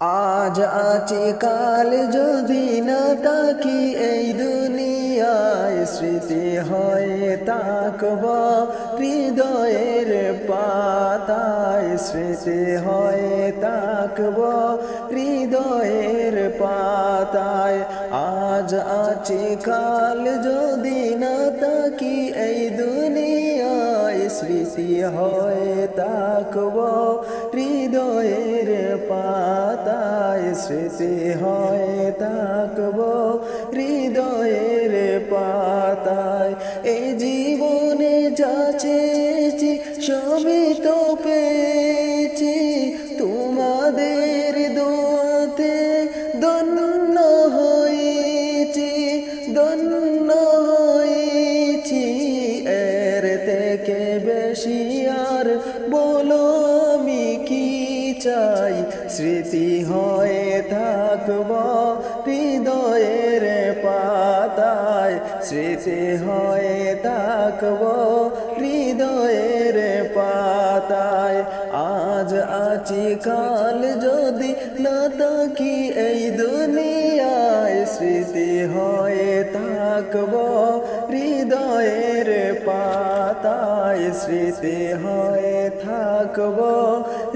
আজ আছি কাল যদি না তাকি এই দুনিয়ায় স্মৃতি হয়ে তাকব হৃদয়ের পাতায় স্মৃতি হয়ে তাকব হৃদয়ের পাতায় আজ আছি কাল যদি না তাকি এই দুনিয়ায় স্মৃতি হয়ে তাকব হৃদয়ের পাতায় স্মৃতি হয়ে তাকব হৃদয়ের পাতায় এই জীবনে যা চেয়েছি সবই তো পেয়েছি তোমাদের দোয়াতে ধন্য হয়েছি ধন্য হয়েছি এর থেকে বেশি আর বলো আমি কি চাই স্মৃতি হয়ে থাকব হৃদয়ের পাতায় স্মৃতি হয়ে থাকব হৃদয়ের পাতায় আজ আছি কাল যদি না তাকি এই দুনিয়ায় স্মৃতি হয়ে থাকব হৃদয়ের পাতায় স্মৃতি হয়ে থাকব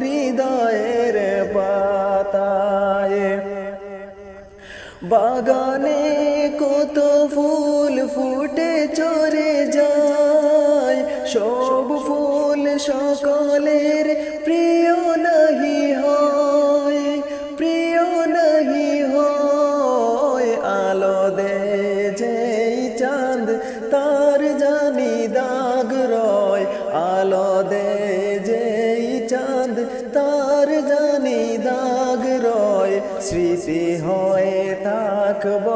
হৃদয়ের পাতায় বাগানে কত ফুল ফুটে চরে যায় সব ফুল সকলের প্রিয় নাহি হয় প্রিয় নাহি হয় আলো দে যেই চাঁদ তার জানি দাগ রয় আলো দে যেই চাঁদ তার জানি দাগ রয় স্মৃতি হয়ে থাকব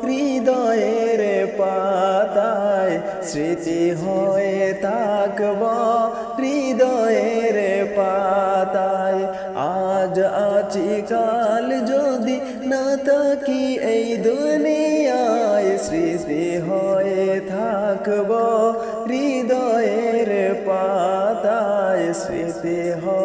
হৃদয়ের পাতায় স্মৃতি হয়ে থাকব হৃদয়ের পাতায় আজ আছি কাল যদি না তাকি এই দুনিয়ায় স্মৃতি হয়ে থাকব হৃদয়ের পাতায় স্মৃতি হয়